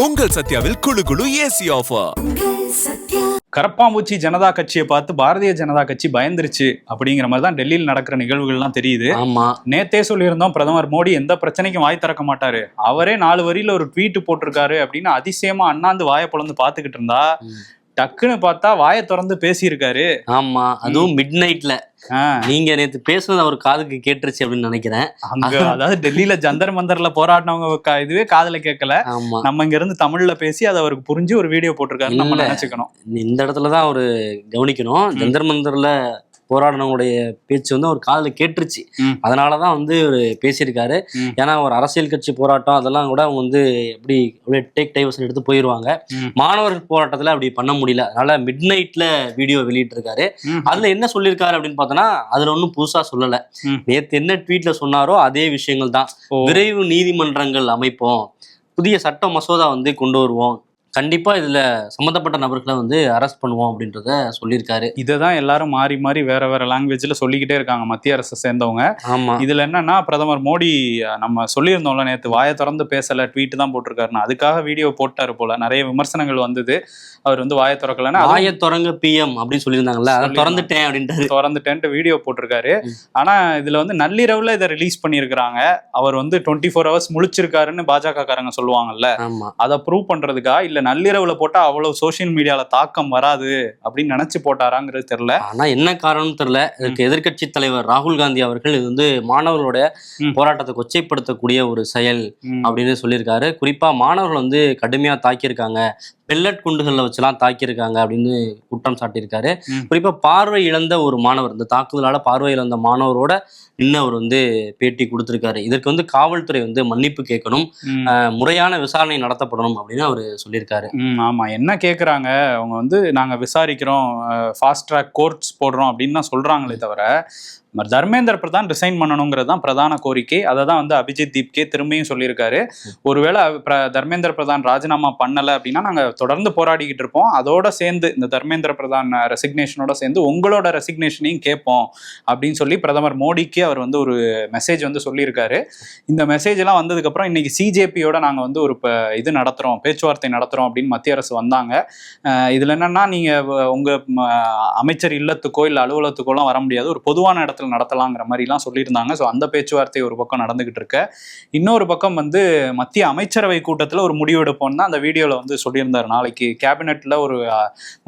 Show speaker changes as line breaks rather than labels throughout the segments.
உங்கள் சத்யாவில் குளு குளு ஏசி ஆஃபர்.
கரப்பாம்பூச்சி ஜனதா கட்சியை பார்த்து பாரதிய ஜனதா கட்சி பயந்துருச்சு அப்படிங்கிற மாதிரி தான் டெல்லியில் நடக்கிற நிகழ்வுகள்லாம் தெரியுது.
ஆமா,
நேத்தே சொல்லியிருந்தோம் பிரதமர் மோடி எந்த பிரச்சனைக்கும் வாய் திறக்க மாட்டாரு, அவரே 4 வரியில ஒரு ட்வீட் போட்டிருக்காரு அப்படின்னு அதிசயமா அண்ணாந்து வாயை பொளந்து பாத்துக்கிட்டு இருந்தா டக்குன்னு பார்த்தா வாயை திறந்து பேசியிருக்காரு.
ஆமா, அதுவும் மிட் நைட்ல. நீங்க நேத்து பேசுனது அவர் காதுக்கு கேட்டுருச்சு அப்படின்னு நினைக்கிறேன்.
அங்க அதாவது டெல்லியில ஜந்தர் மந்தர்ல போராடினவங்க இதுவே காதுல கேட்கல. நம்ம இங்க இருந்து தமிழ்ல பேசி அதை அவருக்கு புரிஞ்சு ஒரு வீடியோ போட்டிருக்காரு நம்ம நினைச்சுக்கணும்.
இந்த இடத்துலதான் அவரு கவனிக்கணும். ஜந்தர் மந்தர்ல போராடினவங்களுடைய பேச்சு வந்து அவர் காதுல கேட்டுருச்சு. அதனாலதான் வந்து ஒரு பேசியிருக்காரு. ஏன்னா ஒரு அரசியல் கட்சி போராட்டம் அதெல்லாம் கூட அவங்க வந்து எப்படி டேக் டைவர்ஷன் எடுத்து போயிருவாங்க. மாணவர்கள் போராட்டத்துல அப்படி பண்ண முடியல. அதனால மிட் நைட்ல வீடியோ வெளியிட்டு இருக்காரு. அதுல என்ன சொல்லியிருக்காரு அப்படின்னு பார்த்தோன்னா அதுல ஒன்றும் புதுசா சொல்லல. நேத்து என்ன ட்வீட்ல சொன்னாரோ அதே விஷயங்கள் தான். விரைவு நீதிமன்றங்கள் அமைப்போம், புதிய சட்ட மசோதா வந்து கொண்டு வருவோம், கண்டிப்பா இதுல சம்பந்தப்பட்ட நபர்களை வந்து அரெஸ்ட் பண்ணுவோம் அப்படின்றத சொல்லியிருக்காரு.
இததான் எல்லாரும் மாறி மாறி வேற வேற லாங்குவேஜ்ல சொல்லிக்கிட்டே இருக்காங்க மத்திய அரசை சேர்ந்தவங்க.
ஆமா,
இதுல என்னன்னா பிரதமர் மோடி நம்ம சொல்லியிருந்தோம்ல நேத்து வாயை திறந்து பேசல, ட்வீட் தான் போட்டிருக்காருன்னு, அதுக்காக வீடியோ போட்டாரு போல. நிறைய விமர்சனங்கள் வந்தது. அவர் வந்து வாயை திறக்கலன்னா
வாயை திறங்க பிஎம் அப்படின்னு சொல்லியிருந்தாங்கல்ல, அதை திறந்துட்டேன் அப்படின்ட்டு
திறந்துட்டேன்ட்டு வீடியோ போட்டிருக்காரு. ஆனா இதுல வந்து நள்ளிரவுல இதை ரிலீஸ் பண்ணியிருக்கிறாங்க. அவர் வந்து 24 hours முழிச்சிருக்காருன்னு பாஜக காரங்க சொல்லுவாங்கல்ல, அதை ப்ரூவ் பண்றதுக்கா இல்ல நள்ளிரவுல போட்டா அவ்வளவு சோசியல் மீடியால தாக்கம் வராது அப்படின்னு நினைச்சு போட்டாராங்கிறது தெரியல.
ஆனா என்ன காரணம் தெரியல. இதுக்கு எதிர்கட்சி தலைவர் ராகுல் காந்தி அவர்கள் இது வந்து மாணவர்களுடைய போராட்டத்தை கொச்சைப்படுத்தக்கூடிய ஒரு செயல் அப்படின்னு சொல்லியிருக்காரு. குறிப்பா மாணவர்கள் வந்து கடுமையா தாக்கியிருக்காங்க, பெல்லட் குண்டுகள்ல வச்சுலாம் தாக்கியிருக்காங்க அப்படின்னு குற்றம் சாட்டியிருக்காரு. குறிப்பா பார்வை இழந்த ஒரு மாணவர், இந்த தாக்குதலால பார்வை இழந்த மாணவரோட இன்னும் அவர் வந்து பேட்டி கொடுத்திருக்காரு. இதற்கு வந்து காவல்துறை வந்து மன்னிப்பு கேட்கணும், முறையான விசாரணை நடத்தப்படணும் அப்படின்னு அவர் சொல்லியிருக்காரு.
ஆமா, என்ன கேட்குறாங்க அவங்க வந்து நாங்க விசாரிக்கிறோம், ஃபாஸ்ட் ட்ராக் கோர்ட்ஸ் போடுறோம் அப்படின்னு தான் சொல்றாங்களே தவிர தர்மேந்திர பிரதான் ரிசைன் பண்ணணுங்கிறது தான் பிரதான கோரிக்கை. அதை தான் வந்து அபிஜித் தீப்கே திரும்பியும் சொல்லியிருக்காரு. ஒருவேளை தர்மேந்திர பிரதான் ராஜினாமா பண்ணலை அப்படின்னா நாங்கள் தொடர்ந்து போராடிக்கிட்டு இருப்போம், அதோட சேர்ந்து இந்த தர்மேந்திர பிரதான் ரெசிக்னேஷனோட சேர்ந்து உங்களோட ரெசிக்னேஷனையும் கேட்போம் அப்படின்னு சொல்லி பிரதமர் மோடிக்கு அவர் வந்து ஒரு மெசேஜ் வந்து சொல்லியிருக்காரு. இந்த மெசேஜ் எல்லாம் வந்ததுக்கப்புறம் இன்னைக்கு சிஜேபியோட நாங்கள் வந்து ஒரு இது நடத்துகிறோம், பேச்சுவார்த்தை நடத்துகிறோம் அப்படின்னு மத்திய அரசு வந்தாங்க. இதில் என்னன்னா நீங்கள் உங்கள் அமைச்சர் இல்லத்துக்கோ இல்லை அலுவலகத்துக்கோலாம் வர முடியாது, ஒரு பொதுவான இடத்துல நடத்தலாங்கிற மாதிரிலாம் சொல்லியிருந்தாங்க. ஸோ அந்த பேச்சுவார்த்தை ஒரு பக்கம் நடந்துகிட்டு இருக்க, இன்னொரு பக்கம் வந்து மத்திய அமைச்சரவை கூட்டத்தில் ஒரு முடிவு எடுப்போம் தான் அந்த வீடியோவில் வந்து சொல்லியிருந்தார். நாளைக்கு கேபினெட்ல ஒரு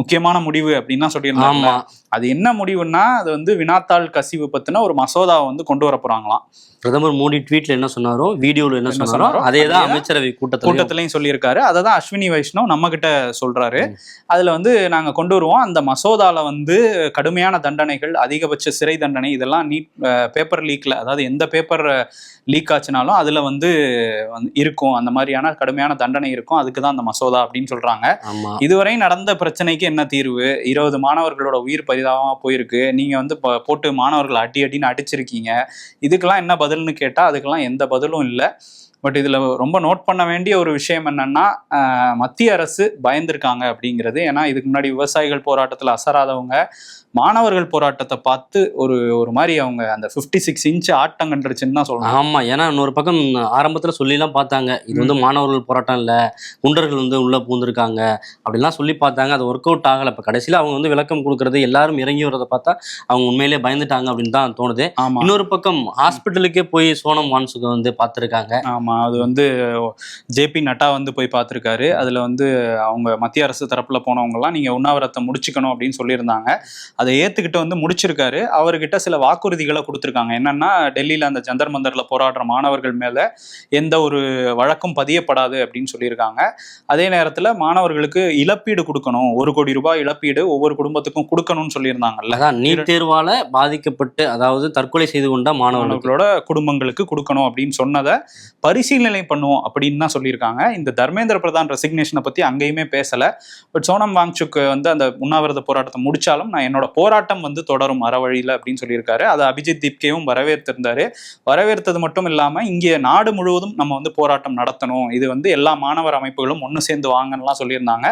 முக்கியமான முடிவு அப்படின்லாம் சொல்லியிருந்தாங்க. அது என்ன முடிவுன்னா அது வந்து வினாத்தாள் கசிவு பத்தின ஒரு மசோதாவை வந்து கொண்டு வர போறாங்களாம்.
பிரதமர் மோடி ட்வீட்ல என்ன சொன்னாரோ வீடியோல என்ன சொன்னாரோ அதேதான் அமைச்சரவை கூட்டத்திலையும்
சொல்லியிருக்காரு. அதை தான் அஸ்வினி வைஷ்ணவ் நம்ம கிட்ட சொல்றாரு. அதுல வந்து நாங்க கொண்டு வருவோம், அந்த மசோதால வந்து கடுமையான தண்டனைகள், அதிகபட்ச சிறை தண்டனை இதெல்லாம் நீட் பேப்பர் லீக்ல, அதாவது எந்த பேப்பர் லீக் ஆச்சுனாலும் அதுல வந்து இருக்கும், அந்த மாதிரியான கடுமையான தண்டனை இருக்கும், அதுக்கு தான் அந்த மசோதா அப்படின்னு சொல்றாங்க. இதுவரை நடந்த பிரச்சனைக்கு என்ன தீர்வு? 20 மாணவர்களோட உயிர் பரிதாபமா போயிருக்கு, நீங்க வந்து போட்டு மாணவர்கள் அடின்னு அடிச்சிருக்கீங்க, இதுக்கெல்லாம் என்ன பதில்னு கேட்டா அதுக்கெல்லாம் எந்த பதிலும் இல்லை. பட் இதுல ரொம்ப நோட் பண்ண வேண்டிய ஒரு விஷயம் என்னன்னா மத்திய அரசு பயந்துருக்காங்க அப்படிங்கிறது. ஏன்னா இதுக்கு முன்னாடி விவசாயிகள் போராட்டத்துல அசராதவங்க மாணவர்கள் போராட்டத்தை பார்த்து ஒரு மாதிரி அவங்க அந்த 56 இன்ச் ஆட்டங்கன்றுச்சுன்னு தான் சொல்லணும்.
ஆமா, ஏன்னா இன்னொரு பக்கம் ஆரம்பத்துல சொல்லிலாம் பார்த்தாங்க, இது வந்து மாணவர்கள் போராட்டம் இல்லை, குண்டர்கள் வந்து உள்ள பூந்திருக்காங்க அப்படின்லாம் சொல்லி பார்த்தாங்க. அது ஒர்க் அவுட் ஆகலை. இப்போ கடைசியில் அவங்க வந்து விளக்கம் கொடுக்கறது, எல்லாரும் இறங்கி வரதை பார்த்தா அவங்க உண்மையிலேயே பயந்துட்டாங்க அப்படின்னு தான் தோணுது. இன்னொரு பக்கம் ஹாஸ்பிட்டலுக்கே போய் சோனம் வான்சுக வந்து பார்த்துருக்காங்க.
ஆமா, அது வந்து ஜேபி நட்டா வந்து போய் பார்த்துருக்காரு. அதுல வந்து அவங்க மத்திய அரசு தரப்புல போனவங்கலாம் நீங்க உண்ணாவிரத்தை முடிச்சுக்கணும் அப்படின்னு சொல்லியிருந்தாங்க. அதை ஏத்துக்கிட்டு வந்து முடிச்சிருக்காரு. அவர்கிட்ட சில வாக்குறுதிகளை கொடுத்துருக்காங்க. என்னன்னா டெல்லியில அந்த ஜந்தர் மந்தர்ல போராடுற மாணவர்கள் மேல எந்த ஒரு வழக்கும் பதியப்படாது அப்படின்னு சொல்லியிருக்காங்க. அதே நேரத்துல மாணவர்களுக்கு இழப்பீடு கொடுக்கணும், 1 கோடி ரூபாய் இழப்பீடு ஒவ்வொரு குடும்பத்துக்கும் கொடுக்கணும்னு சொல்லியிருந்தாங்கல்ல.
நீட் தேர்வால பாதிக்கப்பட்டு அதாவது தற்கொலை செய்து கொண்ட மாணவர்களோட
குடும்பங்களுக்கு கொடுக்கணும் அப்படின்னு சொன்னதை பரிசீலனை பண்ணுவோம் அப்படின்னு தான் சொல்லியிருக்காங்க. இந்த தர்மேந்திர பிரதான் ரெசிக்னேஷனை பத்தி அங்கேயுமே பேசல. பட் சோனம் வாங்சுக் வந்து அந்த உண்ணாவிரத போராட்டத்தை முடிச்சாலும் நான் என்னோட போராட்டம் வந்து தொடரும் அறவழியில அப்படின்னு சொல்லியிருக்காரு. அதை அபிஜித் தீப்கேவும் வரவேற்றிருந்தாரு. வரவேற்றது மட்டும் இல்லாம இங்கே நாடு முழுவதும் நம்ம வந்து போராட்டம் நடத்தணும், இது வந்து எல்லா மாணவர் அமைப்புகளும் ஒன்று சேர்ந்து வாங்கலாம் சொல்லியிருந்தாங்க.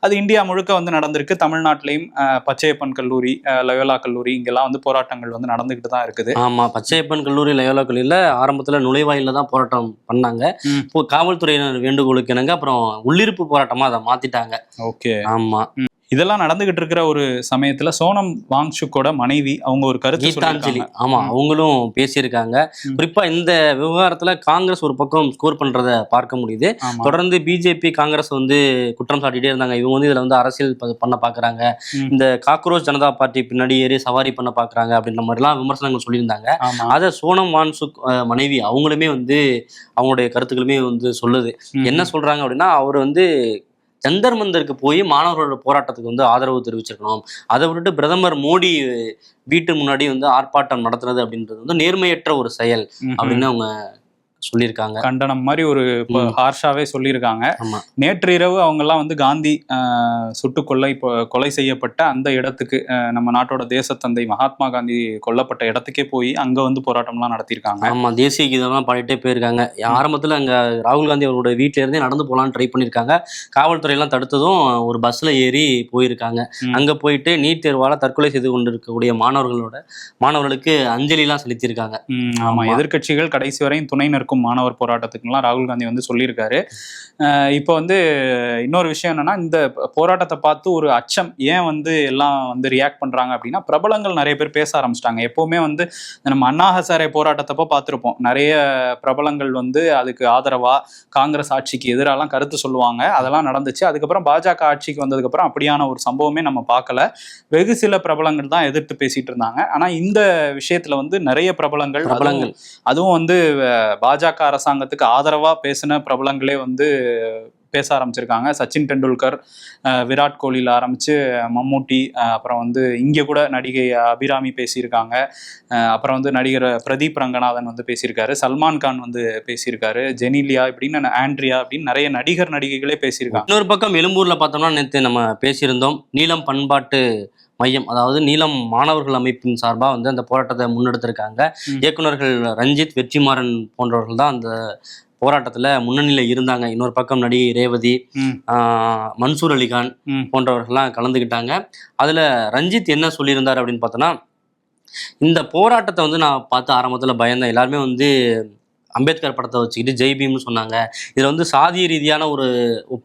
அது இந்தியா முழுக்க வந்து நடந்திருக்கு. தமிழ்நாட்டிலையும் பச்சையப்பன் கல்லூரி, லயோலா கல்லூரி இங்கெல்லாம் வந்து போராட்டங்கள் வந்து நடந்துகிட்டு தான் இருக்குது.
ஆமா, பச்சையப்பன் கல்லூரி, லயோலா கல்லூரியில ஆரம்பத்துல நுழைவாயில தான் போராட்டம் பண்ண பண்ணாங்க. இப்போ காவல்துறையினர் வேண்டுகோளுக்கு இணங்க அப்புறம் உள்ளிருப்பு போராட்டமா அதை மாத்திட்டாங்க.
ஓகே.
ஆமா,
இதெல்லாம் நடந்துகிட்டு இருக்கிற ஒரு சமயத்துல சோனம் வாங்சுக்கோட மனைவி அவங்க ஒரு கருத்து
கீதாஞ்சலி,
சொல்லியிருக்காங்க.
ஆமா, அவங்களும் பேசியிருக்காங்க. குறிப்பா இந்த விவகாரத்துல காங்கிரஸ் ஒரு பக்கம் ஸ்கோர் பண்றத பார்க்க முடியுது.
ஆமா.
தொடர்ந்து பிஜேபி காங்கிரஸ் வந்து குற்றம் சாட்டிட்டே இருந்தாங்க. இவங்க வந்து இதுல வந்து அரசியல் பண்ண பாக்குறாங்க, இந்த காக்ரோச் ஜனதா பார்ட்டி பின்னாடி ஏறி சவாரி பண்ண பாக்குறாங்க அப்படின்ற மாதிரிலாம் விமர்சனங்கள் சொல்லியிருந்தாங்க.
ஆமா.
அதை சோனம் வான்சுக் மனைவி அவங்களுமே வந்து அவங்களுடைய கருத்துக்களுமே வந்து சொல்லுது. என்ன சொல்றாங்க அப்படின்னா, அவர் வந்து ஜந்தர் மந்தருக்கு போய் மாணவர்களோட போராட்டத்துக்கு வந்து ஆதரவு தெரிவிச்சிருக்கணும். அதை விட்டுட்டு பிரதமர் மோடி வீட்டு முன்னாடி வந்து ஆர்ப்பாட்டம் நடத்துறது அப்படின்றது வந்து நேர்மையற்ற ஒரு செயல் அப்படின்னு அவங்க சொல்லியிருக்காங்க.
கண்டனம் மாதிரி ஒரு ஹார்ஷாவே சொல்லியிருக்காங்க.
ஆமா.
நேற்று இரவு அவங்க எல்லாம் வந்து காந்தி கொலை செய்யப்பட்ட அந்த இடத்துக்கு, நம்ம நாட்டோட தேசத்தந்தை மகாத்மா காந்தி கொல்லப்பட்ட இடத்துக்கே போய் அங்க வந்து போராட்டம்லாம் நடத்தியிருக்காங்க.
ஆமா, தேசிய கீதம்லாம் பாடிட்டே போயிருக்காங்க. ஆரம்பத்துல அங்க ராகுல் காந்தி அவரோட வீட்டுல இருந்தே நடந்து போலான்னு ட்ரை பண்ணியிருக்காங்க. காவல்துறை எல்லாம் தடுத்ததும் ஒரு பஸ்ல ஏறி போயிருக்காங்க. அங்க போயிட்டு நீட் தேர்வால தற்கொலை செய்து கொண்டிருக்கக்கூடிய மாணவர்களுக்கு அஞ்சலி எல்லாம் செலுத்தியிருக்காங்க.
ஆமா, எதிர்கட்சிகள் கடைசி வரையும் துணை நிற்கும் மாணவர் போராட்டத்துக்குலாம் ராகுல் காந்தி வந்து சொல்லியிருக்காரு. இப்போ வந்து இன்னொரு விஷயம் என்னன்னா, இந்த போராட்டத்தை பார்த்து ஒரு அச்சம் ஏன் வந்து எல்லாம் வந்து ரியாக்ட் பண்றாங்க அப்படின்னா, பிரபலங்கள் நிறைய பேர் பேச ஆரம்பிச்சிட்டாங்க. எப்பவுமே வந்து நம்ம அண்ணா ஹசாரே போராட்டத்தப்போ பார்த்துருப்போம், நிறைய பிரபலங்கள் வந்து அதுக்கு ஆதரவா காங்கிரஸ் ஆட்சிக்கு எதிராலாம் கருத்து சொல்லுவாங்க. அதெல்லாம் நடந்துச்சு. அதுக்கப்புறம் பாஜக ஆட்சிக்கு வந்ததுக்கப்புறம் அப்படியான ஒரு சம்பவமே நம்ம பார்க்கல. வெகு சில பிரபலங்கள் தான் எதிர்த்து பேசிட்டு இருந்தாங்க. ஆனா இந்த விஷயத்துல வந்து நிறைய பிரபலங்கள் அதுவும் வந்து பாஜக அரசாங்கத்துக்கு ஆதரவா பேசின பிரபலங்களே வந்து பேச ஆரம்பிச்சிருக்காங்க. சச்சின் டெண்டுல்கர், விராட் கோலியில் ஆரம்பிச்சு மம்மூட்டி, அப்புறம் வந்து இங்கே கூட நடிகை அபிராமி பேசியிருக்காங்க. அப்புறம் வந்து நடிகர் பிரதீப் ரங்கநாதன் வந்து பேசியிருக்காரு. சல்மான் கான் வந்து பேசியிருக்காரு. ஜெனிலியா இப்படின்னு, ஆண்ட்ரியா அப்படின்னு நிறைய நடிகைகளே பேசியிருக்காங்க.
இன்னொரு பக்கம் எழும்பூர்ல பார்த்தோம்னா நேற்று நம்ம பேசியிருந்தோம், நீலம் பண்பாட்டு மையம், அதாவது நீலம் மாணவர்கள் அமைப்பின் சார்பாக வந்து அந்த போராட்டத்தை முன்னெடுத்திருக்காங்க. இயக்குநர்கள் ரஞ்சித், வெற்றிமாறன் போன்றவர்கள் தான் அந்த போராட்டத்துல முன்னணியில இருந்தாங்க. இன்னொரு பக்கம் நடிகை ரேவதி, மன்சூர் அலிகான் போன்றவர்கள்லாம் கலந்துக்கிட்டாங்க. அதுல ரஞ்சித் என்ன சொல்லியிருந்தார் அப்படின்னு பார்த்தோன்னா, இந்த போராட்டத்தை வந்து நான் பார்த்து ஆரம்பத்துல பயந்தேன். எல்லாருமே வந்து அம்பேத்கர் படத்தை வச்சுக்கிட்டு ஜெய் பீம்னு சொன்னாங்க. இதுல வந்து சாதிய ரீதியான ஒரு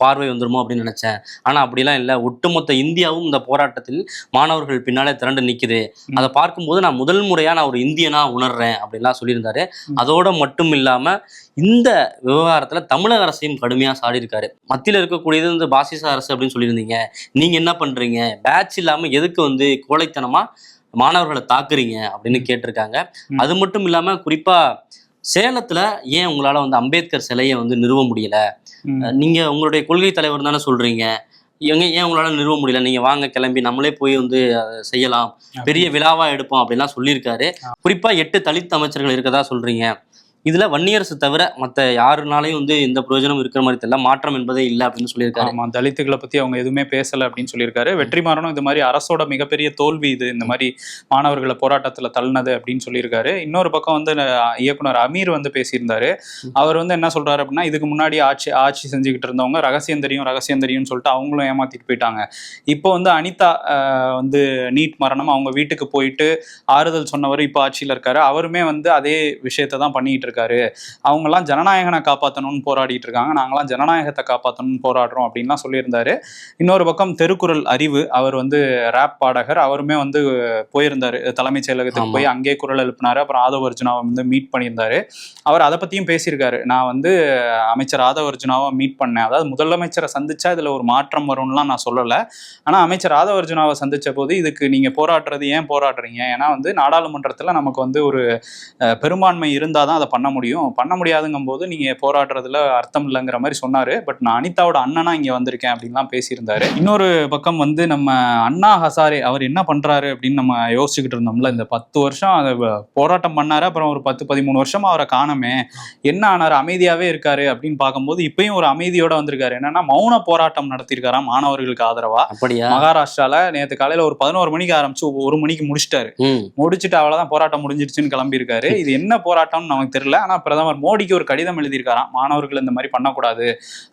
பார்வை வந்துருமோ அப்படின்னு நினைச்சேன். ஆனா அப்படிலாம் இல்லை. ஒட்டுமொத்த இந்தியாவும் இந்த போராட்டத்தில் மாணவர்கள் பின்னாலே திரண்டு நிக்குது. அதை பார்க்கும்போது நான் முதல் முறையா நான் ஒரு இந்தியனா உணர்றேன் அப்படின்லாம் சொல்லியிருந்தாரு. அதோட மட்டும் இல்லாம இந்த விவகாரத்துல தமிழக அரசையும் கடுமையா சாடியிருக்காரு. மத்தியில் இருக்கக்கூடியது வந்து பாசிச அரசு அப்படின்னு சொல்லியிருந்தீங்க, நீங்க என்ன பண்றீங்க, பேட்ச் இல்லாம எதுக்கு வந்து கோழைத்தனமா மாணவர்களை தாக்குறீங்க அப்படின்னு கேட்டிருக்காங்க. அது மட்டும் இல்லாம குறிப்பா சேலத்துல ஏன் உங்களால வந்து அம்பேத்கர் சிலையை வந்து நிறுவ முடியல, நீங்க உங்களுடைய கொள்கை தலைவர் தானே சொல்றீங்க, ஏன் உங்களால நிறுவ முடியல, நீங்க வாங்க கிளம்பி நம்மளே போய் வந்து செய்யலாம், பெரிய விழாவா எடுப்போம் அப்படின்லாம் சொல்லியிருக்காரு. குறிப்பா 8 தலித் அமைச்சர்கள் இருக்கதா சொல்றீங்க. இதுல வன்னியரசு தவிர மற்ற யாருனாலையும் வந்து எந்த பிரயோஜனம் இருக்கிற மாதிரி தெரியல, மாற்றம் என்பதே இல்லை அப்படின்னு சொல்லியிருக்காரு.
ஆமா, தலித்துகளை பத்தி அவங்க எதுவுமே பேசல அப்படின்னு சொல்லியிருக்காரு. வெற்றிமாறனும் இந்த மாதிரி அரசோட மிகப்பெரிய தோல்வி இது, இந்த மாதிரி மாணவர்களை போராட்டத்துல தள்ளினது அப்படின்னு சொல்லியிருக்காரு. இன்னொரு பக்கம் வந்து இயக்குனர் அமீர் வந்து பேசியிருந்தாரு. அவர் வந்து என்ன சொல்றாரு அப்படின்னா, இதுக்கு முன்னாடி ஆட்சி செஞ்சுக்கிட்டு இருந்தவங்க ரகசியம் தெரியும்னு சொல்லிட்டு அவங்களும் ஏமாத்திட்டு போயிட்டாங்க. இப்போ வந்து அனிதா வந்து நீட் மரணம், அவங்க வீட்டுக்கு போயிட்டு ஆறுதல் சொன்னவர் இப்போ ஆட்சியில் இருக்காரு. அவருமே வந்து அதே விஷயத்தை தான் பண்ணிட்டு இருக்காரு. அவங்கெல்லாம் ஜனநாயகனை காப்பாற்றணும்னு போராடிட்டு இருக்காங்க, நாங்களாம் ஜனநாயகத்தை காப்பாற்றணும்னு போராடுறோம் அப்படின்லாம் சொல்லியிருந்தாரு. இன்னொரு பக்கம் திருக்குறள் அறிவு, அவர் வந்து ரேப் பாடகர், அவருமே வந்து போயிருந்தாரு தலைமைச் செயலகத்துக்கு போய் அங்கே குரல் எழுப்பினாரு. அப்புறம் ஆதவ அர்ஜுனாவை வந்து மீட் பண்ணியிருந்தாரு. அவர் அதை பத்தியும் பேசியிருக்காரு. நான் வந்து அமைச்சர் ஆதவ அர்ஜுனாவை மீட் பண்ணேன், அதாவது முதலமைச்சரை சந்திச்சா இதுல ஒரு மாற்றம் வரும்லாம் நான் சொல்லலை, ஆனா அமைச்சர் ஆதவ அர்ஜுனாவை சந்திச்ச போது இதுக்கு நீங்க போராடுறது ஏன் போராடுறீங்க, ஏன்னா வந்து நாடாளுமன்றத்துல நமக்கு வந்து ஒரு பெரும்பான்மை இருந்தாதான் அதை பண்ண முடியாதுங்கும் போது நீங்க போராடுறதுல அர்த்தம் இல்லைங்கிற மாதிரி சொன்னாரு. பட் நான் அனிதாவோட அண்ணனா இங்க வந்திருக்கேன் அப்படின்லாம் பேசியிருந்தாரு. இன்னொரு பக்கம் வந்து நம்ம அண்ணா ஹசாரே அவர் என்ன பண்றாரு அப்படின்னு நம்ம யோசிச்சுக்கிட்டு இருந்தோம்ல, இந்த 10 வருஷம் அதை போராட்டம் பண்ணாரு, அப்புறம் ஒரு 10-13 வருஷமா அவரை காணமே, என்ன ஆனாரு, அமைதியாவே இருக்காரு அப்படின்னு பார்க்கும்போது இப்பயும் ஒரு அமைதியோட வந்திருக்காரு. என்னன்னா மௌன போராட்டம் நடத்திருக்காராம் மாணவர்களுக்கு ஆதரவா. மகாராஷ்டிரால நேற்று காலையில ஒரு 11 மணிக்கு ஆரம்பிச்சு 1 மணிக்கு முடிச்சிட்டாரு. முடிச்சுட்டு அவ்வளவுதான் போராட்டம் முடிஞ்சிருச்சுன்னு கிளம்பி இருக்காரு. இது என்ன போராட்டம்னு நமக்கு தெரியல. தெரியல. ஆனா பிரதமர் மோடிக்கு ஒரு கடிதம் எழுதியிருக்காராம், மாணவர்கள் இந்த மாதிரி பண்ணக்கூடாது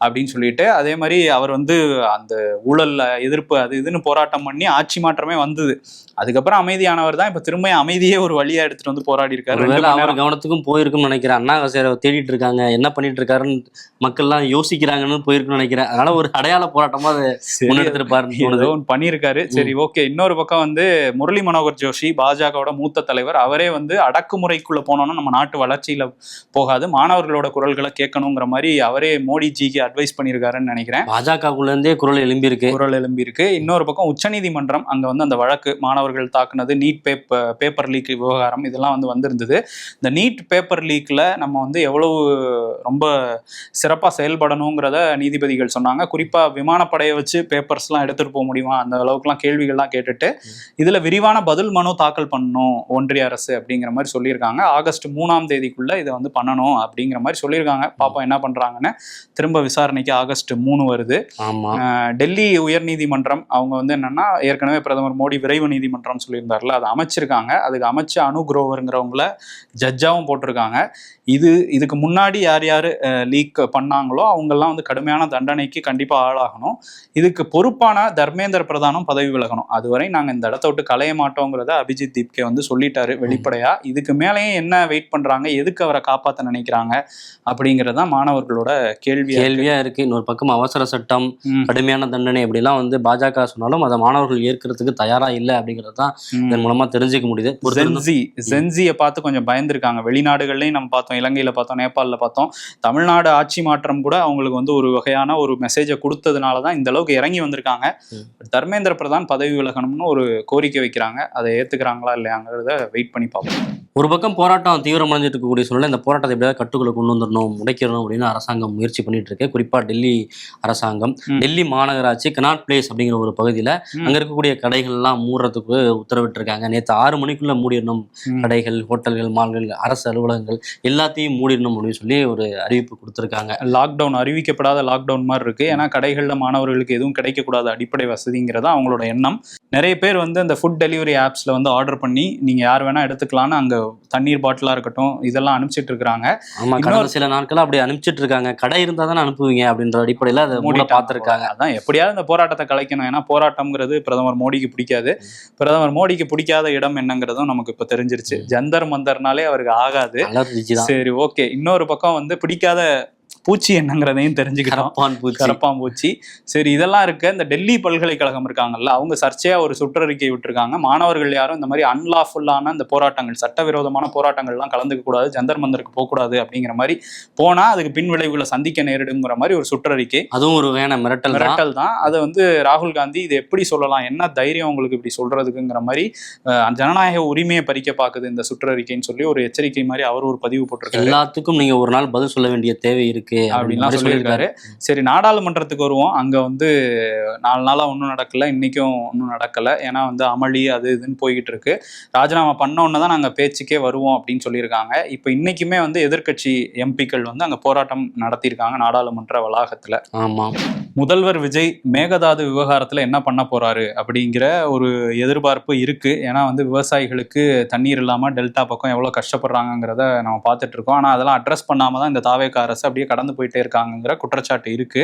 அப்படின்னு சொல்லிட்டு. அதே மாதிரி அவர் வந்து அந்த ஊழல்ல எதிர்ப்பு அது இதுன்னு போராட்டம் பண்ணி ஆட்சி மாற்றமே வந்தது. அதுக்கப்புறம் அமைதியானவர் தான். இப்ப திரும்ப அமைதியே ஒரு வழியா எடுத்துட்டு வந்து போராடி இருக்காரு.
அவர் கவனத்துக்கும் போயிருக்குன்னு நினைக்கிறேன். அண்ணா ஹசாரே தேடிட்டு இருக்காங்க, என்ன பண்ணிட்டு இருக்காருன்னு மக்கள்லாம் யோசிக்கிறாங்கன்னு போயிருக்குன்னு நினைக்கிறேன். அதனால ஒரு அடையாள போராட்டமா அதை முன்னெடுத்திருப்பாரு,
பண்ணியிருக்காரு. சரி, ஓகே. இன்னொரு பக்கம் வந்து முரளி மனோகர் ஜோஷி, பாஜகவோட மூத்த தலைவர், அவரே வந்து அடக்குமுறைக்குள்ள போனோம்னா நம்ம நாட்டு வளர்ச்சியில போகாது, மாணவர்களோட குரல்களை கேட்கணுங்கிற மாதிரி அவரே மோடிஜிக்கு அட்வைஸ் பண்ணியிருக்காருன்னு நினைக்கிறேன்.
பாஜகக்குள்ள இருந்தே குரல்
எழும்பியிருக்கு. இன்னொரு பக்கம் உச்சநீதிமன்றம் அங்க வந்து அந்த வழக்கு மாணவர்கள் தாக்குனது, நீட் பேப்பர் லீக் விவகாரம், இதெல்லாம் வந்து வந்திருந்தது. இந்த நீட் பேப்பர் லீக்ல நம்ம வந்து எவ்வளவு ரொம்ப சிறப்பா செயல்படணுங்கிறத நீதிபதிகள் சொன்னாங்க. குறிப்பா விமானப்படையை வச்சு பேப்பர்ஸ்லாம் எடுத்துட்டு போக முடியுமா, அந்த அளவுக்குலாம் கேள்விகள்லாம் கேட்டுட்டு இதுல விரிவான பதில் மனு தாக்கல் பண்ணணும் ஒன்றிய அரசு அப்படிங்கிற மாதிரி சொல்லியிருக்காங்க. ஆகஸ்ட் 3ஆம் தேதிக்குள்ள இதை வந்து பண்ணணும் அப்படிங்கிற மாதிரி சொல்லியிருக்காங்க. பாப்போம் என்ன பண்றாங்கன்னு. திரும்ப விசாரணைக்கு ஆகஸ்ட் 3 வருது. டெல்லி உயர்நீதிமன்றம் அவங்க வந்து என்னன்னா, ஏற்கனவே பிரதமர் மோடி விரைவு நீதிமன்றம் சொல்லியிருந்தாருல, அதை அமைச்சிருக்காங்க. அதுக்கு அமைச்ச அனு குரோவருங்கிறவங்கள ஜட்ஜாவும் போட்டிருக்காங்க. இதுக்கு முன்னாடி யார் யார் லீக் பண்ணாங்களோ அவங்கெல்லாம் வந்து கடுமையான தண்டனைக்கு கண்டிப்பா ஆளாகணும். இதுக்கு பொறுப்பான தர்மேந்திர பிரதானும் பதவி விலகணும். அதுவரை நாங்க இந்த இடத்த விட்டு களைய மாட்டோங்கிறத அபிஜித் தீப்கே வந்து சொல்லிட்டாரு வெளிப்படையா. இதுக்கு மேலேயும் என்ன வெயிட் பண்றாங்க, எதுக்கு அவரை காப்பாற்ற நினைக்கிறாங்க அப்படிங்கறத மாணவர்களோட கேள்வியா இருக்கு.
இன்னொரு பக்கம் அவசர சட்டம், கடுமையான தண்டனை அப்படிலாம் வந்து பாஜக சொன்னாலும் அதை மாணவர்கள் ஏற்கிறதுக்கு தயாரா இல்லை அப்படிங்கிறது தான் இதன் மூலமா தெரிஞ்சுக்க முடியுது.
ஜென்சியை பார்த்து கொஞ்சம் பயந்துருக்காங்க. வெளிநாடுகள்லையும் நம்ம பார்த்தோம், இலங்கையில பார்த்தோம், நேபாளில பார்த்தோம். தமிழ்நாடு ஆட்சி மாற்றம் கூட அவங்களுக்கு வந்து ஒரு வகையான ஒரு மெசேஜை கொடுத்ததுனாலதான் இந்த அளவுக்கு இறங்கி வந்திருக்காங்க. தர்மேந்திர பிரதான் பதவி விலகணும்னு ஒரு கோரிக்கை வைக்கிறாங்க. அதை ஏத்துக்கிறாங்களா இல்லையாங்கிறத வெயிட் பண்ணி பார்ப்போம்.
ஒரு பக்கம் போராட்டம் தீவிரமடைஞ்சிட்டு இருக்கக்கூடிய சூழ்நிலை, இந்த போராட்டத்தை எப்படியாவது கட்டுக்குள்ள கொண்டு வந்துடணும், முடைக்கணும் அப்படின்னு அரசாங்கம் முயற்சி பண்ணிட்டு இருக்கு. குறிப்பா டெல்லி அரசாங்கம், டெல்லி மாநகராட்சி கனாட் பிளேஸ் அப்படிங்கிற ஒரு பகுதியில அங்க இருக்கக்கூடிய கடைகள் எல்லாம் மூடுறதுக்கு உத்தரவிட்டு இருக்காங்க. நேற்று 6 மணிக்குள்ள மூடிடணும் கடைகள், ஹோட்டல்கள், மால்கள், அரசு அலுவலகங்கள் எல்லாத்தையும் மூடிடணும் அப்படின்னு சொல்லி ஒரு அறிவிப்பு கொடுத்துருக்காங்க.
லாக்டவுன் அறிவிக்கப்படாத லாக்டவுன் மாதிரி இருக்கு. ஏன்னா கடைகள்ல மாணவர்களுக்கு எதுவும் கிடைக்கக்கூடாது, அடிப்படை வசதிங்கிறதா அவங்களோட எண்ணம். நிறைய பேர் வந்து இந்த ஃபுட் டெலிவரி ஆப்ஸ்ல வந்து ஆர்டர் பண்ணி நீங்க யார் வேணா எடுத்துக்கலாம்னு அங்க தண்ணீர் பாட்டிலா இருக்கட்டும் இதெல்லாம் அனுப்பிச்சிட்டு இருக்காங்க.
ஆமா, கடந்த சில நாட்களா அப்படி அனுப்பிச்சிட்டு இருக்காங்க. கடை இருந்தா தானே அனுப்புவீங்க அப்படின்ற அடிப்படையில அதை மூடி பார்த்துருக்காங்க.
அதான் எப்படியாவது இந்த போராட்டத்தை கலைக்கணும். ஏன்னா போராட்டம்ங்கிறது பிரதமர் மோடிக்கு பிடிக்காது. பிரதமர் மோடிக்கு பிடிக்காத இடம் என்னங்கிறதும் நமக்கு இப்ப தெரிஞ்சிருச்சு. ஜந்தர் மந்தர்னாலே அவருக்கு ஆகாது. சரி, ஓகே. இன்னொரு பக்கம் வந்து பிடிக்காத பூச்சி என்னங்கிறதையும் தெரிஞ்சுக்கிறோம், கரப்பான் பூச்சி. சரி, இதெல்லாம் இருக்கு. இந்த டெல்லி பல்கலைக்கழகம் இருக்காங்கல்ல, அவங்க சர்ச்சையா ஒரு சுற்றறிக்கை விட்டுருக்காங்க. மாணவர்கள் யாரும் இந்த மாதிரி அன்லாஃபுல்லான இந்த போராட்டங்கள், சட்டவிரோதமான போராட்டங்கள்லாம் கலந்துக்க கூடாது, ஜந்தர் மந்தருக்கு போகக்கூடாது அப்படிங்கிற மாதிரி போனா அதுக்கு பின் விளைவுகளை சந்திக்க நேரிடுங்கிற மாதிரி ஒரு சுற்றறிக்கை.
அதுவும் ஒரு வேண மிரட்டல்
தான். அது வந்து ராகுல் காந்தி இது எப்படி சொல்லலாம், என்ன தைரியம் உங்களுக்கு இப்படி சொல்றதுக்குங்கிற மாதிரி ஜனநாயக உரிமையை பறிக்க பாக்குது இந்த சுற்றறிக்கைன்னு சொல்லி ஒரு எச்சரிக்கை மாதிரி அவர் ஒரு பதிவு போட்டிருக்காரு.
எல்லாத்துக்கும் நீங்க ஒரு நாள் பதில் சொல்ல வேண்டிய தேவை இருக்கு
அப்படின்லாம் சொல்லியிருக்காரு. சரி, நாடாளுமன்றத்துக்கு வருவோம். அங்க வந்து 4 நாளா ஒன்றும் நடக்கல, இன்னைக்கும் ஒன்றும் நடக்கல. ஏன்னா வந்து அமளி அது இதுன்னு போய்கிட்டு இருக்கு. ராஜினாமா பண்ண உடனே தான் நாங்க பேச்சுக்கே வருவோம் அப்படின்னு சொல்லியிருக்காங்க. இப்போ இன்னைக்குமே வந்து எதிர்கட்சி எம்பிக்கள் வந்து அங்க போராட்டம் நடத்தியிருக்காங்க நாடாளுமன்ற வளாகத்துல.
ஆமா,
முதல்வர் விஜய் மேகதாது விவகாரத்துல என்ன பண்ண போறாரு அப்படிங்கிற ஒரு எதிர்பார்ப்பு இருக்கு. ஏன்னா வந்து விவசாயிகளுக்கு தண்ணீர் இல்லாம டெல்டா பக்கம் எவ்வளவு கஷ்டப்படுறாங்கிறத நம்ம பார்த்துட்டு இருக்கோம். ஆனா அதெல்லாம் அட்ரஸ் பண்ணாம தான் இந்த தாவேக அரசு அப்படியே கடந்து போயிட்டே இருக்காங்கிற குற்றச்சாட்டு இருக்கு.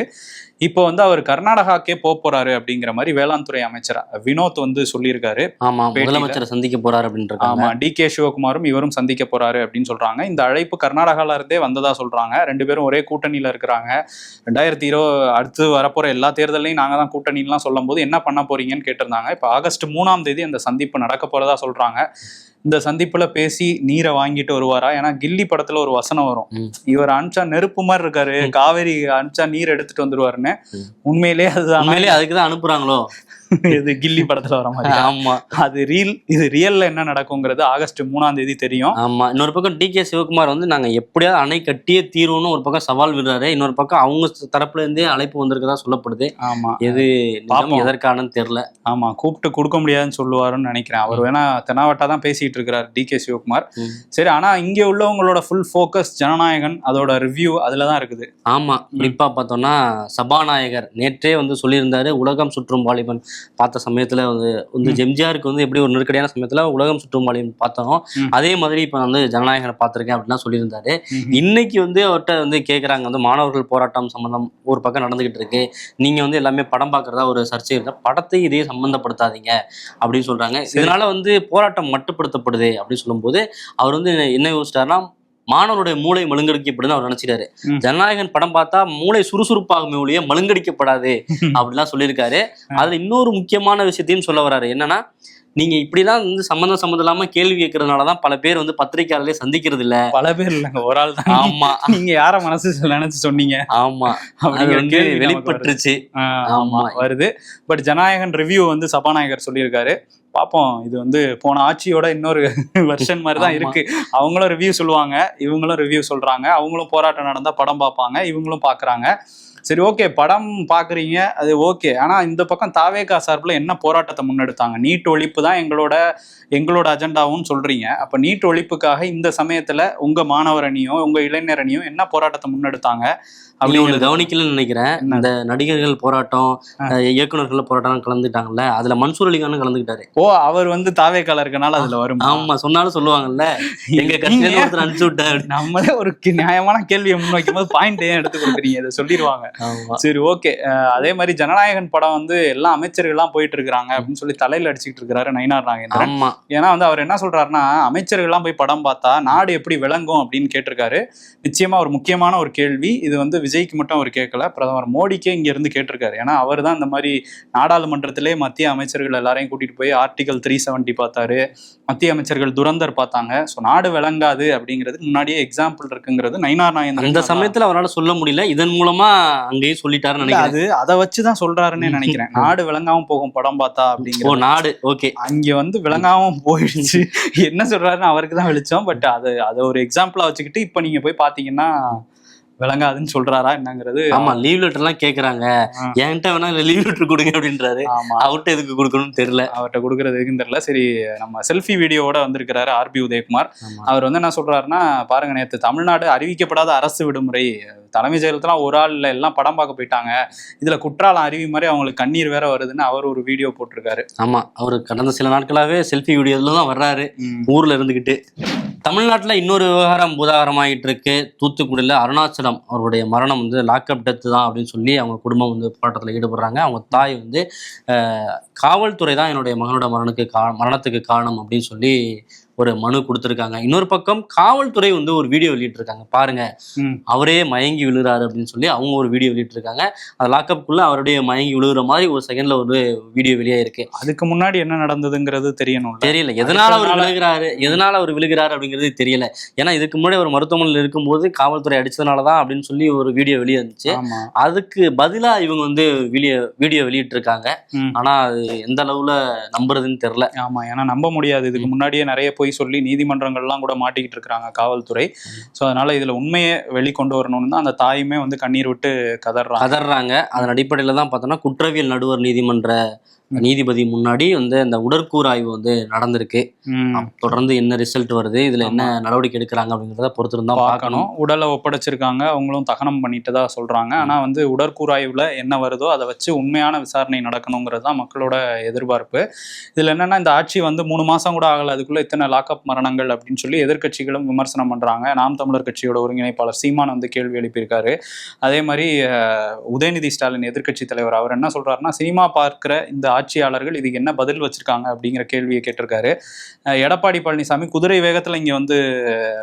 இப்போ வந்து அவர் கர்நாடகாக்கே போறாரு அப்படிங்கிற மாதிரி வேளாண் துறை அமைச்சர் வினோத் வந்து சொல்லியிருக்காரு.
ஆமா, முதலமைச்சரை சந்திக்க போறாரு அப்படின்னு.
ஆமா, டிகே சிவகுமாரும் இவரும் சந்திக்க போறாரு அப்படின்னு சொல்றாங்க. இந்த அழைப்பு கர்நாடகால இருந்தே வந்ததா சொல்றாங்க. 2 பேரும் ஒரே கூட்டணியில இருக்கிறாங்க. 2020 அடுத்து வரப்போற எல்லா தேர்தலையும் நாங்க தான் கூட்டணிலாம் சொல்லும் போது என்ன பண்ண போறீங்கன்னு கேட்டிருந்தாங்க. இப்போ ஆகஸ்ட் 3ஆம் தேதி அந்த சந்திப்பு நடக்க போறதா சொல்றாங்க. இந்த சந்திப்புல பேசி நீரை வாங்கிட்டு வருவாரா? ஏன்னா கில்லி படத்துல ஒரு வசனம் வரும், இவர் அனுப்பிச்சா நெருப்பு மாதிரி இருக்காரு, காவேரி அனுப்பிச்சா நீர் எடுத்துட்டு வந்துருவாருன்னு. உண்மையிலே அதுதான்,
அதுக்குதான் அனுப்புறாங்களோ
இது கில்லி படத்துல வர மாதிரி.
ஆமா,
அது இது ரியல்ல என்ன நடக்குங்கிறது ஆகஸ்ட் 3ஆம் தேதி தெரியும்.
ஆமா, இன்னொரு பக்கம் டிகே சிவகுமார் வந்து நாங்க எப்படியாவது அணை கட்டியே தீர்வுன்னு ஒரு பக்கம் சவால் விடுறாரு. இன்னொரு பக்கம் அவங்க தரப்புல இருந்தே அழைப்பு வந்திருக்கதா சொல்லப்படுது.
ஆமா,
எது எதற்கானு தெரியல.
ஆமா, கூப்பிட்டு கொடுக்க முடியாதுன்னு சொல்லுவாருன்னு நினைக்கிறேன். அவர் வேணா தெனாவட்டா தான் பேசிட்டு பேசிட்டு இருக்கிறார் DK சிவகுமார். சரி, ஆனா இங்க உள்ளவங்களோட ஃபுல் ஃபோக்கஸ் ஜனநாயகன், அதோட ரிவ்யூ அதுலதான் இருக்குது.
ஆமா, குறிப்பா பார்த்தோம்னா சபாநாயகர் நேற்றே வந்து சொல்லியிருந்தாரு, உலகம் சுற்றும் வாலிபன் பார்த்த சமயத்துல வந்து எம்ஜிஆருக்கு வந்து எப்படி ஒரு நெருக்கடியான சமயத்துல உலகம் சுற்றும் வாலிபன் பார்த்தோம், அதே மாதிரி இப்ப வந்து ஜனநாயகனை பார்த்திருக்கேன் அப்படின்னா சொல்லியிருந்தாரு. இன்னைக்கு வந்து அவர்கிட்ட வந்து கேட்குறாங்க, வந்து மாணவர்கள் போராட்டம் சம்பந்தம் ஒரு பக்கம் நடந்துகிட்டு இருக்கு, நீங்க வந்து எல்லாமே படம் பார்க்கறதா ஒரு சர்ச்சை இருந்தா படத்தை இதே சம்பந்தப்படுத்தாதீங்க அப்படின்னு சொல்றாங்க. இதனால வந்து போராட்டம் மட்டுப்படுத்தப்படுது அப்படின்னு சொல்லும்போது அவர் வந்து என்ன யோசிச்சாருன்னா, மாணவருடைய மூளை மழுங்கடிக்கப்படுதுன்னு அவர் நினைச்சிட்டாரு. ஜனநாயகன் படம் பார்த்தா மூளை சுறுசுறுப்பாகுமே ஒழிய மழுங்கடிக்கப்படாது அப்படிலாம் சொல்லியிருக்காரு. அதுல இன்னொரு முக்கியமான விஷயத்தையும் சொல்ல வர்றாரு. என்னன்னா, நீங்க இப்படிலாம் வந்து சம்மந்தம் இல்லாம கேள்வி கேட்கறதுனாலதான் பல பேர் வந்து பத்திரிகையாளர்களே சந்திக்கிறது இல்ல.
பல பேர் இல்லைங்க, ஒரு ஆள் தான்.
ஆமா,
நீங்க யார மனசு நினைச்சு சொன்னீங்க?
ஆமா, அது வந்து வெளிப்பட்டுருச்சு.
ஆமா வருது. பட் ஜனநாயகன் ரிவ்யூ வந்து சபாநாயகர் சொல்லியிருக்காரு. பார்ப்போம், இது வந்து போன ஆட்சியோட இன்னொரு வெர்ஷன் மாதிரி தான் இருக்கு. அவங்களும் ரிவ்யூ சொல்லுவாங்க, இவங்களும் ரிவ்யூ சொல்றாங்க. அவங்களும் போராட்டம் நடந்தா படம் பார்ப்பாங்க, இவங்களும் பாக்குறாங்க. சரி, ஓகே, படம் பாக்குறீங்க, அது ஓகே. ஆனா இந்த பக்கம் தாவேகா சார்பில் என்ன போராட்டத்தை முன்னெடுத்தாங்க? நீட் ஒழிப்பு தான் எங்களோட அஜெண்டாவும் சொல்றீங்க. அப்ப நீட் ஒழிப்புக்காக இந்த சமயத்துல உங்க மாணவர் அணியோ உங்க இளைஞர் அணியோ என்ன போராட்டத்தை முன்னெடுத்தாங்க
அப்படி ஒண்ணு கவனிக்கலன்னு நினைக்கிறேன். இந்த நடிகர்கள் போராட்டம், இயக்குநர்கள் போராட்டம் கலந்துட்டாங்கல்ல, அதுல மன்சூர் அலிகானும் கலந்துக்கிட்டாரு.
ஓ, அவர் வந்து தாவேக்கால இருக்கனால அதுல வரும்.
ஆமா, சொன்னாலும் சொல்லுவாங்கல்ல, எங்க கட்சியில ஒருத்தர் அனுப்பிச்சு விட்டாரு.
நம்மளே ஒரு நியாயமான கேள்வியை முன்வைக்கும் போது பாயிண்ட் ஏன் எடுத்து கொடுக்குறீங்க, இதை சொல்லிடுவாங்க. சரி, ஓகே. அதே மாதிரி ஜனநாயகன் படம் வந்து எல்லா அமைச்சர்கள்லாம் போயிட்டு இருக்காங்க அப்படின்னு சொல்லி தலையில அடிச்சுட்டு இருக்கிறாரு நயினார் நாகேந்திரன். ஏன்னா வந்து அவர் என்ன சொல்றாருன்னா, அமைச்சர்கள்லாம் போய் படம் பார்த்தா நாடு எப்படி விளங்கும் அப்படின்னு கேட்டிருக்காரு. நிச்சயமா ஒரு முக்கியமான ஒரு கேள்வி இது. வந்து விஜய்க்கு மட்டும் அவர் கேட்கல, பிரதமர் மோடிக்கே இங்க இருந்து கேட்டிருக்காரு. ஏன்னா அவர் தான் இந்த மாதிரி நாடாளுமன்றத்திலே மத்திய அமைச்சர்கள் எல்லாரையும் கூட்டிட்டு போய் ஆர்டிகல் 370 பார்த்தாரு, மத்திய அமைச்சர்கள் துரந்தர் பார்த்தாங்க. ஸோ நாடு விளங்காது அப்படிங்கிறதுக்கு முன்னாடியே எக்ஸாம்பிள் இருக்குங்கிறது நயினார் நாகேந்திரன் அந்த
சமயத்துல அவரால் சொல்ல முடியல, இதன் மூலமா அங்கேயே சொல்லிட்டாருன்னு நினைக்கிறேன்.
அது அதை வச்சுதான் சொல்றாருன்னு நினைக்கிறேன். நாடு விளங்காம போகும் படம் பார்த்தா அப்படிங்கிற
நாடு ஓகே,
அங்க வந்து விளங்காம போயிடுச்சு. என்ன சொல்றாருன்னு அவருக்கு தான் வெளிச்சம். பட் அதை ஒரு எக்ஸாம்பிளா வச்சுக்கிட்டு இப்ப நீங்க போய் பாத்தீங்கன்னா விளங்காதுன்னு சொல்றாரா என்னங்கிறது.
ஆமா, லீவ் லெட்டர் எல்லாம் கேக்குறாங்க, என்கிட்ட வேணா லீவ் லெட்டர் கொடுங்க அப்படின்றாரு. அவர்கிட்ட எதுக்கு கொடுக்கணும்னு தெரியல, அவர்கிட்ட
கொடுக்கறது எதுக்குன்னு தெரியல. சரி, நம்ம செல்ஃபி வீடியோவோட வந்திருக்கிறாரு RB உதயகுமார். அவர் வந்து என்ன சொல்றாருன்னா, பாருங்க, நேற்று தமிழ்நாடு அறிவிக்கப்படாத அரசு விடுமுறை, தலைமை செயலத்துல ஒரு ஆள் இல்ல, எல்லாம் படம் பார்க்க போயிட்டாங்க, இதுல குற்றாலம் அருவி மாதிரி அவங்களுக்கு கண்ணீர் வேற வருதுன்னு அவர் ஒரு வீடியோ போட்டிருக்காரு.
ஆமா, அவரு கடந்த சில நாட்களாவே செல்ஃபி வீடியோல தான் வர்றாரு ஊர்ல இருந்துகிட்டு. தமிழ்நாட்டுல இன்னொரு விவகாரம் பூதாகரமாயிட்டு இருக்கு. தூத்துக்குடியில அருணாச்சலம் அவருடைய மரணம் வந்து லாக்அப் டெத்து தான் அப்படின்னு சொல்லி அவங்க குடும்பம் வந்து போராட்டத்தில் ஈடுபடுறாங்க. அவங்க தாய் வந்து காவல்துறை தான் என்னுடைய மகனோட மரணத்துக்கு காரணம் அப்படின்னு சொல்லி ஒரு மனு கொடுத்துருக்காங்க. இன்னொரு பக்கம் காவல்துறை வந்து ஒரு வீடியோ வெளியிட்டிருக்காங்க, பாருங்க அவரே மயங்கி விழுறாரு அப்படின்னு சொல்லி அவங்க ஒரு வீடியோ வெளியிட்டிருக்காங்க. அது லாக்அப்குள்ள அவருடைய மயங்கி விழுகிற மாதிரி ஒரு செகண்ட்ல ஒரு வீடியோ வெளியே இருக்கு.
அதுக்கு முன்னாடி என்ன நடந்ததுங்கிறது தெரியல,
எதனால அவர் விழுகிறாரு அப்படிங்கிறது தெரியல. ஏன்னா இதுக்கு முன்னாடி ஒரு மருத்துவமனையில் இருக்கும்போது காவல்துறை அடிச்சதுனாலதான் அப்படின்னு சொல்லி ஒரு வீடியோ வெளியே இருந்துச்சு. அதுக்கு பதிலா இவங்க வந்து வீடியோ வெளியிட்டு இருக்காங்க. ஆனா அது எந்த அளவுல நம்புறதுன்னு தெரியல.
ஆமா, ஏன்னா நம்ப முடியாது. இதுக்கு முன்னாடியே நிறைய போய் சொல்லி நீதிமன்றங்கள்லாம் கூட மாட்டிக்கிட்டு இருக்காங்க காவல்துறை. ஸோ அதனால இதுல உண்மையை வெளிக்கொண்டு வரணும்னு தான் அந்த தாயுமே வந்து கண்ணீர் விட்டு கதறாங்க.
அதன் அடிப்படையில தான் பார்த்தோம்னா குற்றவியல் நடுவர் நீதிமன்ற நீதிபதி முன்னாடி வந்து அந்த உடற்கூறு ஆய்வு வந்து நடந்திருக்கு. தொடர்ந்து என்ன ரிசல்ட் வருது, இதுல என்ன நடவடிக்கை எடுக்கிறாங்க அப்படிங்கிறத பொறுத்திருந்தா பார்க்கணும்.
உடலை ஒப்படைச்சிருக்காங்க, அவங்களும் தகனம் பண்ணிட்டதா சொல்றாங்க. ஆனா வந்து உடற்கூறு ஆய்வுல என்ன வருதோ அதை வச்சு உண்மையான விசாரணை நடக்கணுங்கிறது தான் மக்களோட எதிர்பார்ப்பு. இதுல என்னன்னா, இந்த ஆட்சி வந்து 3 மாசம் கூட ஆகல, அதுக்குள்ள இத்தனை லாக்அப் மரணங்கள் அப்படின்னு சொல்லி எதிர்கட்சிகளும் விமர்சனம் பண்றாங்க. நாம் தமிழர் கட்சியோட ஒருங்கிணைப்பாளர் சீமான் வந்து கேள்வி எழுப்பியிருக்காரு. அதே மாதிரி உதயநிதி ஸ்டாலின் எதிர்கட்சி தலைவர் அவர் என்ன சொல்றாருன்னா, சினிமா பார்க்கிற இந்த ஆட்சியாளர்கள் இதுக்கு என்ன பதில் வச்சிருக்காங்க அப்படிங்கிற கேள்வியை கேட்டிருக்காரு. எடப்பாடி பழனிசாமி குதிரை வேகத்துல இங்க வந்து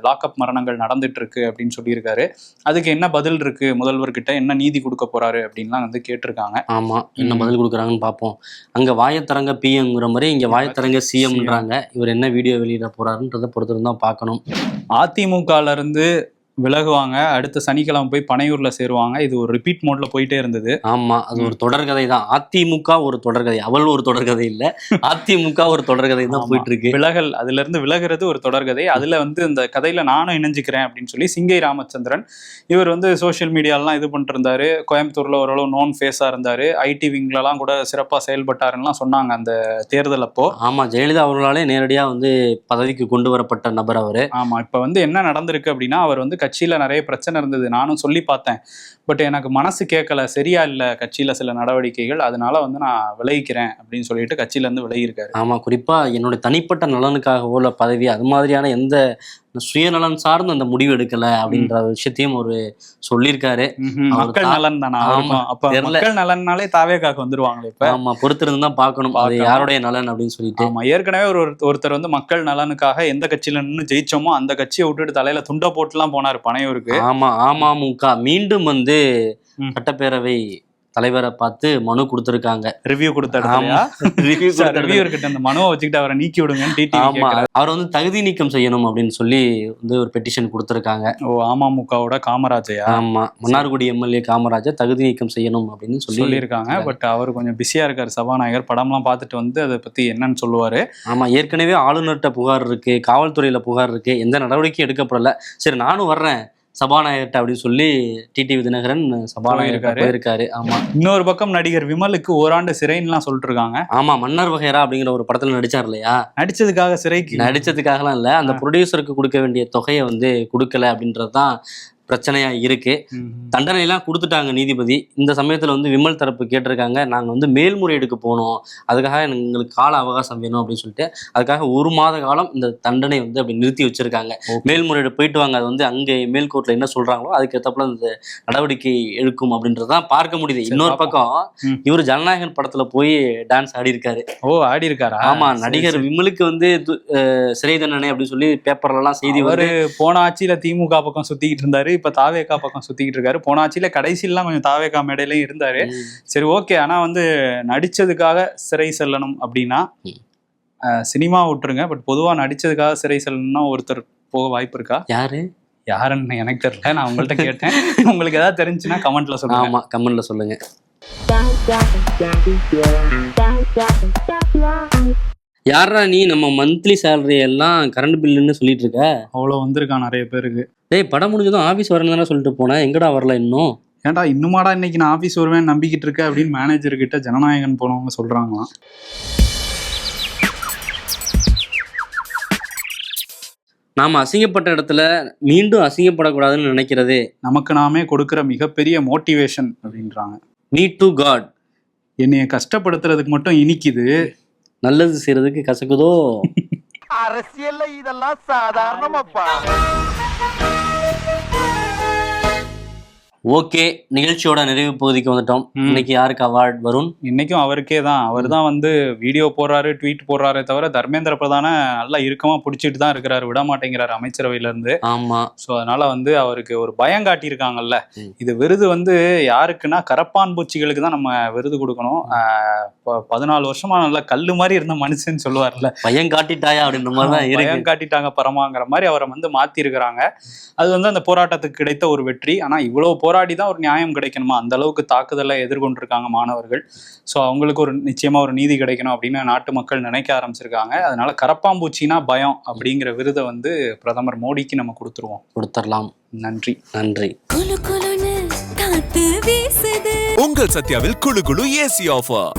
லாக்அப் மரணங்கள் நடந்துட்டு இருக்கு அப்படின்னு சொல்லியிருக்காரு. அதுக்கு என்ன பதில் இருக்கு, முதல்வர்கிட்ட என்ன நீதி கொடுக்க போறாரு அப்படின்லாம் வந்து கேட்டிருக்காங்க.
ஆமா, என்ன பதில் கொடுக்குறாங்கன்னு பார்ப்போம். அங்க வாயத்தரங்க பிஎம்ங்கிற மாதிரி இங்க வாயத்தரங்க சிஎம்ன்றாங்க. இவர் என்ன வீடியோ வெளியிட போறாருன்றதை பொறுத்திருந்தா பார்க்கணும்.
அதிமுகல இருந்து விலகுவாங்க, அடுத்த சனிக்கிழமை போய் பனையூர்ல சேருவாங்க. இது ஒரு ரிப்பீட் மோட்ல போயிட்டே இருந்தது.
ஆமா, அது ஒரு தொடர்கதை தான். அதிமுக ஒரு தொடர்கதை, அவள் ஒரு தொடர்கதை இல்ல, அதிமுக ஒரு தொடர்கதை தான் போயிட்டு இருக்கு.
விலகல், அதுல இருந்து விலகிறது ஒரு தொடர்கதை. அதுல வந்து இந்த கதையில நானும் இணைஞ்சுக்கிறேன் அப்படின்னு சொல்லி சிங்கை ராமச்சந்திரன் இவர் வந்து சோசியல் மீடியாலாம் இது பண்ணிட்டு இருந்தாரு. கோயம்புத்தூர்ல ஓரளவு நோன் ஃபேஸா இருந்தாரு. ஐடி விங்லலாம் கூட சிறப்பா செயல்பட்டாருன்னு சொன்னாங்க அந்த தேர்தல் அப்போ.
ஆமா, ஜெயலலிதா அவர்களாலே நேரடியா வந்து பதவிக்கு கொண்டு வரப்பட்ட நபர் அவரு.
ஆமா, இப்ப வந்து என்ன நடந்திருக்கு அப்படின்னா, அவர் வந்து கட்சியில நிறைய பிரச்சனை இருந்தது, நானும் சொல்லி பார்த்தேன். பட் எனக்கு மனசு கேட்கல, சரியா இல்லை கட்சியில சில நடவடிக்கைகள், அதனால வந்து நான் விலகிக்கிறேன் அப்படின்னு சொல்லிட்டு கட்சியில இருந்து விலகியிருக்காரு.
ஆமா, குறிப்பா என்னோட தனிப்பட்ட நலனுக்காகவோ இல்ல பதவி அது மாதிரியான எந்த சுயநலன் சார்ந்து அந்த முடிவு எடுக்கல அப்படின்ற விஷயத்தையும் ஒரு சொல்லியிருக்காரு.
மக்கள் நலன் தானா? அப்ப மக்கள் நலன்னாலே தாவேகாக்கு வந்துருவாங்களே இப்ப.
ஆமா, பொறுத்திருந்து தான் பார்க்கணும் அது யாருடைய நலன் அப்படின்னு சொல்லிட்டு.
ஆமா, ஏற்கனவே ஒருத்தர் வந்து மக்கள் நலனுக்காக எந்த கட்சியில நின்று ஜெயிச்சோமோ அந்த கட்சியை விட்டுட்டு தலையில துண்டை போட்டுலாம் போனாரு பனையூருக்கு.
ஆமா, அமமுக மீண்டும் வந்து சட்டப்பேரவை தலைவரை பார்த்து மனு கொடுத்திருக்காங்க.
ரிவ்யூ கொடுத்த அந்த மனுவை வச்சுக்கிட்டு அவரை நீக்கி விடுங்கன்னு டிடி.
ஆமா, அவரை வந்து தகுதி நீக்கம் செய்யணும் அப்படின்னு சொல்லி வந்து ஒரு பெட்டிஷன் கொடுத்திருக்காங்க.
ஓ, அமமுகவோட காமராஜயா?
ஆமா, மன்னார்குடி எம்எல்ஏ காமராஜர் தகுதி நீக்கம் செய்யணும் அப்படின்னு
சொல்லியிருக்காங்க. பட் அவர் கொஞ்சம் பிஸியா இருக்காரு சபாநாயகர். படம்லாம் பார்த்துட்டு வந்து அதை பத்தி என்னன்னு சொல்லுவாரு.
ஆமா, ஏற்கனவே ஆளுநர்கிட்ட புகார் இருக்கு, காவல்துறையில புகார் இருக்கு, எந்த நடவடிக்கையும் எடுக்கப்படல. சரி நானும் வர்றேன் சபாநாயகர்கிட்ட அப்படின்னு சொல்லி டிடிவி தினகரன் சபாநாயகர் போயிருக்காரு. ஆமா,
இன்னொரு பக்கம் நடிகர் விமலுக்கு ஓராண்டு சிறைன்னுலாம் சொல்லிட்டு இருக்காங்க.
ஆமா, மன்னர் வகைரா அப்படிங்கிற ஒரு படத்துல நடிச்சார் இல்லையா?
நடிச்சதுக்காக சிறைக்கு?
நடிச்சதுக்காகலாம் இல்ல, அந்த ப்ரொடியூசருக்கு கொடுக்க வேண்டிய தொகையை வந்து கொடுக்கல அப்படின்றதுதான் பிரச்சனையா இருக்கு. தண்டனை எல்லாம் கொடுத்துட்டாங்க நீதிபதி. இந்த சமயத்துல வந்து விமல் தரப்பு கேட்டிருக்காங்க, நாங்க வந்து மேல்முறையீடுக்கு போனோம், அதுக்காக எங்களுக்கு கால அவகாசம் வேணும் அப்படின்னு சொல்லிட்டு அதுக்காக 1 மாத காலம் இந்த தண்டனை வந்து அப்படி நிறுத்தி வச்சிருக்காங்க. மேல்முறையீடு போயிட்டு வாங்க, அது வந்து அங்கே மேல்கோர்ட்ல என்ன சொல்றாங்களோ அதுக்கு ஏற்றப்பல இந்த நடவடிக்கை எடுக்கும் அப்படின்றதான் பார்க்க முடியுது. இன்னொரு பக்கம் இவர் ஜனநாயகன் படத்துல போய் டான்ஸ் ஆடி இருக்காரு.
ஓ, ஆடி இருக்காரா?
ஆமா, நடிகர் விமலுக்கு வந்து சிறை தண்டனை அப்படின்னு சொல்லி பேப்பர்ல எல்லாம் செய்தி
வரு. போன ஆட்சியில திமுக பக்கம் சுத்திக்கிட்டு இருந்தாரு, இப்ப தாவேகா பக்கம் சுத்திக்கிட்டு இருக்காரு. போன ஆட்சியில கடைசியெல்லாம் கொஞ்சம் தாவேகா மேடையிலையும் இருந்தாரு. சரி, ஓகே. ஆனா வந்து நடிச்சதுக்காக சிறை செல்லணும் அப்படின்னா சினிமா விட்டுருங்க, பட் பொதுவா நடிச்சதுக்காக சிறை செல்லணும்னா ஒருத்தர் போக வாய்ப்பு இருக்கா? யாருன்னு எனக்கு தெரியல, நான் உங்கள்கிட்ட கேட்டேன். உங்களுக்கு ஏதாவது தெரிஞ்சுன்னா கமெண்ட்ல சொல்லுங்க.
ஆமா, கமெண்ட்ல சொல்லுங்க. யாரா நீ நம்ம மந்த்லி சேலரி எல்லாம் கரண்ட் பில்லுன்னு சொல்லிட்டு இருக்க?
அவ்வளோ வந்திருக்கான் நிறைய பேருக்கு.
டேய், படம் முடிஞ்சதும் ஆஃபீஸ் வரணும் தானே சொல்லிட்டு போனேன், எங்கடா வரல இன்னும்?
ஏன்டா இன்னுமாடா இன்னைக்கு நான் ஆஃபீஸ் வருவேன் நம்பிக்கிட்டு இருக்க அப்படின்னு மேனேஜர் கிட்ட ஜனநாயகன் போனவங்க சொல்றாங்களாம்.
நாம அசிங்கப்பட்ட இடத்துல மீண்டும் அசிங்கப்படக்கூடாதுன்னு நினைக்கிறது
நமக்கு நாமே கொடுக்கிற மிகப்பெரிய மோட்டிவேஷன் அப்படின்றாங்க.
Me to God.
என்னைய கஷ்டப்படுத்துறதுக்கு மட்டும் இனிக்குது,
நல்லது செய்யறதுக்கு கசக்குதோ?
அரசியல்ல இதெல்லாம் சாதாரணமாப்பா.
ஓகே, நிகழ்ச்சியோட நிறைவு பகுதிக்கு வந்துட்டோம். இன்னைக்கு யாருக்கு அவார்ட் வரும்?
இன்னைக்கும் அவருக்கே தான். அவர் தான் வந்து வீடியோ போடுறாரு, ட்வீட் போடுறாரே தவிர தர்மேந்திர பிரதான நல்லா இறுக்கமா பிடிச்சிட்டு தான் இருக்கிறாரு, விட மாட்டேங்கிறாரு அமைச்சரவையில இருந்து.
ஆமா,
ஸோ அதனால வந்து அவருக்கு ஒரு பயம் காட்டியிருக்காங்கல்ல. இது விருது வந்து யாருக்குன்னா கரப்பான் பூச்சிகளுக்கு தான் நம்ம விருது கொடுக்கணும். 14 வருஷமா நல்லா கல்லு மாதிரி இருந்த மனுஷன்னு சொல்லுவார்ல,
பயம் காட்டிட்டாயா அப்படின்ற மாதிரி தான் இருக்கு.
பயம் காட்டிட்டாங்க பரமாங்கிற மாதிரி அவரை வந்து மாத்தி இருக்கிறாங்க. அது வந்து அந்த போராட்டத்துக்கு கிடைத்த ஒரு வெற்றி. ஆனா இவ்வளவு போராடி தான் ஒரு நியாயம் கிடைக்கணுமா? அந்த அளவுக்கு தாக்குதலை எதிர்கொண்டிருக்காங்க மாணவர்கள். ஸோ அவங்களுக்கு ஒரு நிச்சயமா ஒரு நீதி கிடைக்கணும் அப்படின்னு நாட்டு மக்கள் நினைக்க ஆரம்பிச்சிருக்காங்க. அதனால கரப்பாம்பூச்சினா பயம் அப்படிங்கிற விருதை வந்து பிரதமர் மோடிக்கு நம்ம கொடுத்துடலாம். நன்றி.
உங்கள் சத்யாவில் குளு குளு ஏசி ஆஃபர்.